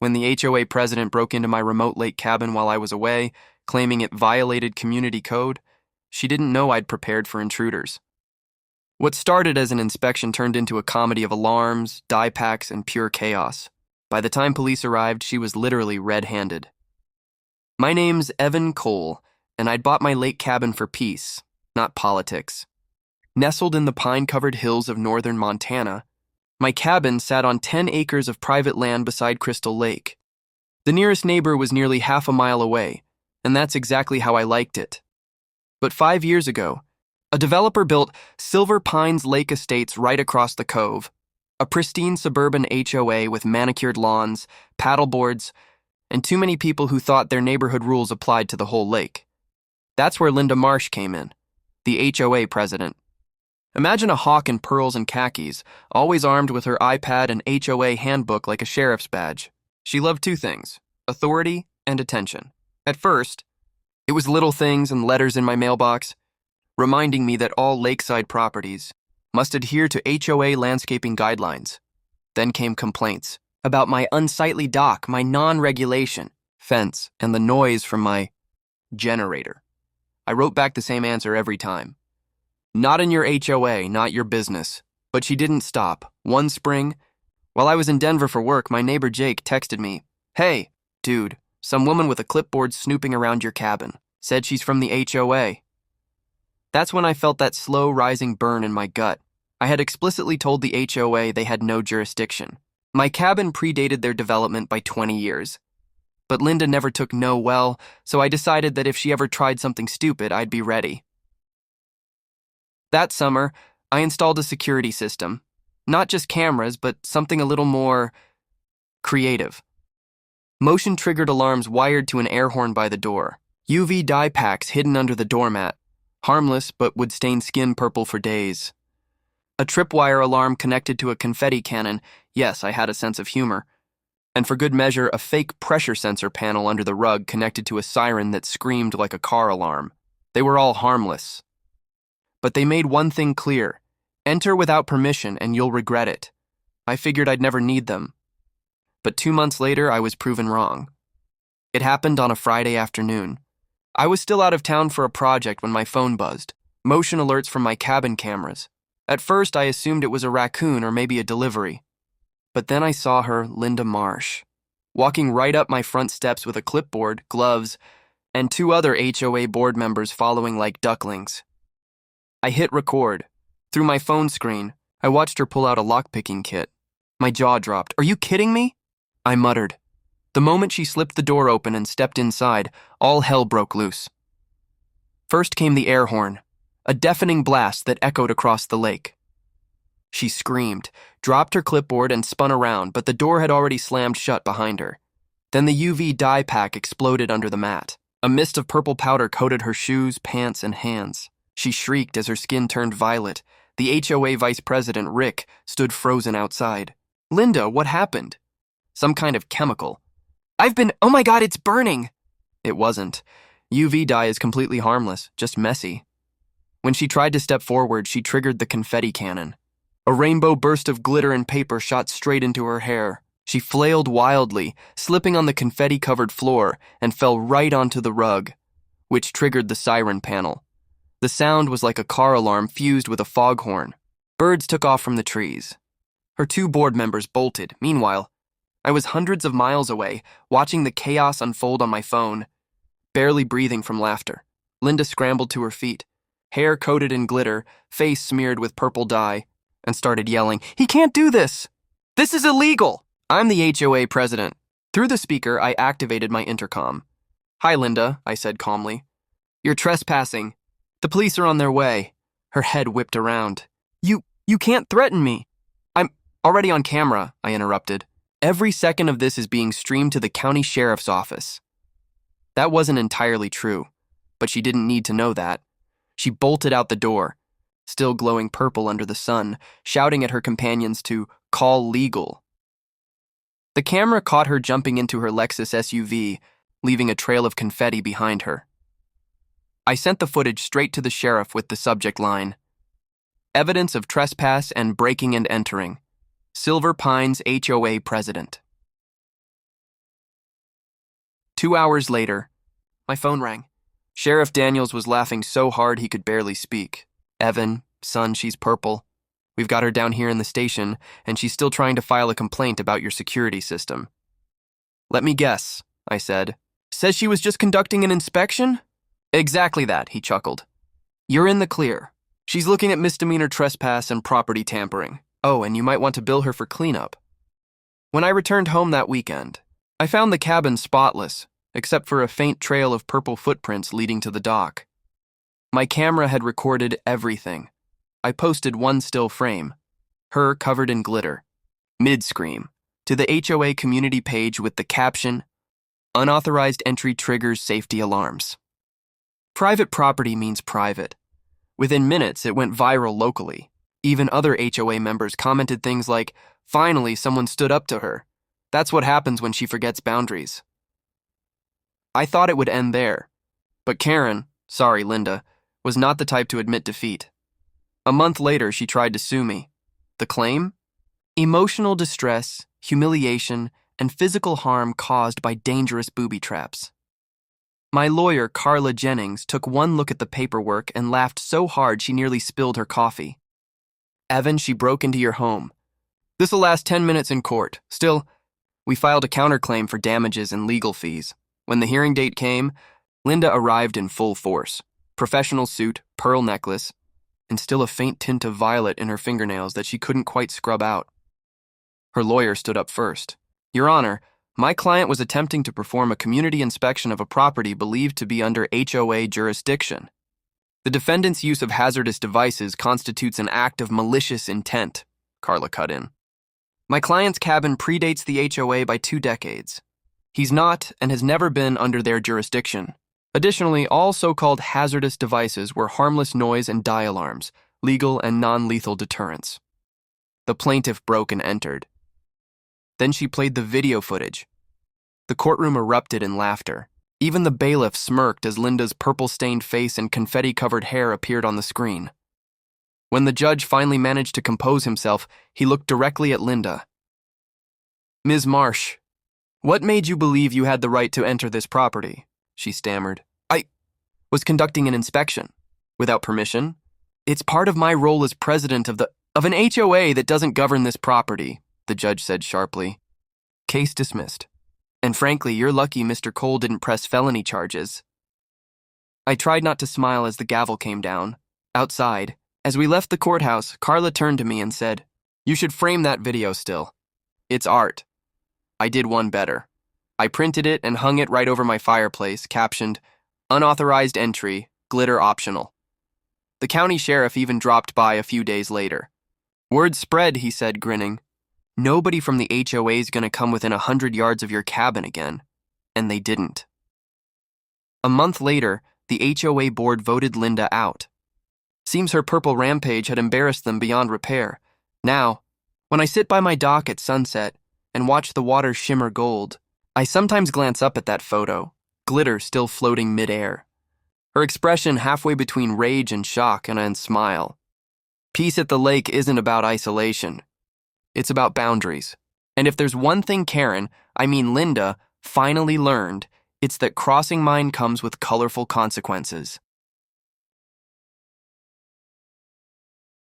when the HOA president broke into my remote lake cabin while I was away, claiming it violated community code. She didn't know I'd prepared for intruders. What started as an inspection turned into a comedy of alarms, dye packs, and pure chaos. By the time police arrived, she was literally red-handed. My name's Evan Cole, and I'd bought my lake cabin for peace, not politics. Nestled in the pine-covered hills of northern Montana, my cabin sat on 10 acres of private land beside Crystal Lake. The nearest neighbor was nearly half a mile away, and that's exactly how I liked it. But 5 years ago, a developer built Silver Pines Lake Estates right across the cove, a pristine suburban HOA with manicured lawns, paddleboards, and too many people who thought their neighborhood rules applied to the whole lake. That's where Linda Marsh came in, the HOA president. Imagine a hawk in pearls and khakis, always armed with her iPad and HOA handbook like a sheriff's badge. She loved two things: authority and attention. At first, it was little things and letters in my mailbox, reminding me that all lakeside properties must adhere to HOA landscaping guidelines. Then came complaints about my unsightly dock, my non-regulation fence, and the noise from my generator. I wrote back the same answer every time. Not in your HOA, not your business. But she didn't stop. One spring, while I was in Denver for work, my neighbor Jake texted me, "Hey, dude, some woman with a clipboard snooping around your cabin. Said she's from the HOA." That's when I felt that slow rising burn in my gut. I had explicitly told the HOA they had no jurisdiction. My cabin predated their development by 20 years. But Linda never took no well, so I decided that if she ever tried something stupid, I'd be ready. That summer, I installed a security system. Not just cameras, but something a little more creative. Motion-triggered alarms wired to an air horn by the door. UV dye packs hidden under the doormat. Harmless, but would stain skin purple for days. A tripwire alarm connected to a confetti cannon. Yes, I had a sense of humor. And for good measure, a fake pressure sensor panel under the rug connected to a siren that screamed like a car alarm. They were all harmless. But they made one thing clear: enter without permission and you'll regret it. I figured I'd never need them. But 2 months later, I was proven wrong. It happened on a Friday afternoon. I was still out of town for a project when my phone buzzed. Motion alerts from my cabin cameras. At first, I assumed it was a raccoon or maybe a delivery. But then I saw her, Linda Marsh, walking right up my front steps with a clipboard, gloves, and 2 other HOA board members following like ducklings. I hit record. Through my phone screen, I watched her pull out a lockpicking kit. My jaw dropped. "Are you kidding me?" I muttered. The moment she slipped the door open and stepped inside, all hell broke loose. First came the air horn, a deafening blast that echoed across the lake. She screamed, dropped her clipboard, and spun around, but the door had already slammed shut behind her. Then the UV dye pack exploded under the mat. A mist of purple powder coated her shoes, pants, and hands. She shrieked as her skin turned violet. The HOA vice president, Rick, stood frozen outside. "Linda, what happened?" "Some kind of chemical." Oh my God, it's burning!" It wasn't. UV dye is completely harmless, just messy. When she tried to step forward, she triggered the confetti cannon. A rainbow burst of glitter and paper shot straight into her hair. She flailed wildly, slipping on the confetti-covered floor, and fell right onto the rug, which triggered the siren panel. The sound was like a car alarm fused with a foghorn. Birds took off from the trees. Her 2 board members bolted. Meanwhile, I was hundreds of miles away, watching the chaos unfold on my phone, barely breathing from laughter. Linda scrambled to her feet, hair coated in glitter, face smeared with purple dye, and started yelling, "He can't do this! This is illegal!" I'm the HOA president. Through the speaker, I activated my intercom. "Hi, Linda," I said calmly. "You're trespassing. The police are on their way." Her head whipped around. You can't threaten me." "I'm already on camera," I interrupted. "Every second of this is being streamed to the county sheriff's office." That wasn't entirely true, but she didn't need to know that. She bolted out the door, still glowing purple under the sun, shouting at her companions to call legal. The camera caught her jumping into her Lexus SUV, leaving a trail of confetti behind her. I sent the footage straight to the sheriff with the subject line: "Evidence of trespass and breaking and entering. Silver Pines HOA President." 2 hours later, my phone rang. Sheriff Daniels was laughing so hard he could barely speak. Evan, son, she's purple. We've got her down here in the station, and she's still trying to file a complaint about your security system. Let me guess, I said. Says she was just conducting an inspection? Exactly that, he chuckled. You're in the clear. She's looking at misdemeanor trespass and property tampering. Oh, and you might want to bill her for cleanup. When I returned home that weekend, I found the cabin spotless, except for a faint trail of purple footprints leading to the dock. My camera had recorded everything. I posted one still frame, her covered in glitter, mid-scream, to the HOA community page with the caption, "Unauthorized entry triggers safety alarms." Private property means private. Within minutes, it went viral locally. Even other HOA members commented things like, "Finally, someone stood up to her. That's what happens when she forgets boundaries." I thought it would end there, but Karen, sorry Linda, was not the type to admit defeat. A month later, she tried to sue me. The claim? Emotional distress, humiliation, and physical harm caused by dangerous booby traps. My lawyer, Carla Jennings, took one look at the paperwork and laughed so hard she nearly spilled her coffee. Evan, she broke into your home. This'll last 10 minutes in court. Still, we filed a counterclaim for damages and legal fees. When the hearing date came, Linda arrived in full force. Professional suit, pearl necklace, and still a faint tint of violet in her fingernails that she couldn't quite scrub out. Her lawyer stood up first. Your Honor, my client was attempting to perform a community inspection of a property believed to be under HOA jurisdiction. The defendant's use of hazardous devices constitutes an act of malicious intent, Carla cut in. My client's cabin predates the HOA by 2 decades. He's not and has never been under their jurisdiction. Additionally, all so-called hazardous devices were harmless noise and die alarms, legal and non-lethal deterrents. The plaintiff broke and entered. Then she played the video footage. The courtroom erupted in laughter. Even the bailiff smirked as Linda's purple-stained face and confetti-covered hair appeared on the screen. When the judge finally managed to compose himself, he looked directly at Linda. Ms. Marsh, what made you believe you had the right to enter this property? She stammered. I was conducting an inspection. Without permission? It's part of my role as president of an HOA that doesn't govern this property, the judge said sharply. Case dismissed. And frankly, you're lucky Mr. Cole didn't press felony charges. I tried not to smile as the gavel came down. Outside, as we left the courthouse, Carla turned to me and said, You should frame that video still. It's art. I did one better. I printed it and hung it right over my fireplace, captioned, Unauthorized entry, glitter optional. The county sheriff even dropped by a few days later. Word spread, he said, grinning. Nobody from the HOA's gonna come within 100 yards of your cabin again. And they didn't. A month later, the HOA board voted Linda out. Seems her purple rampage had embarrassed them beyond repair. Now, when I sit by my dock at sunset and watch the water shimmer gold, I sometimes glance up at that photo, glitter still floating midair. Her expression halfway between rage and shock and a smile. Peace at the lake isn't about isolation. It's about boundaries. And if there's one thing Linda, finally learned, it's that crossing mine comes with colorful consequences.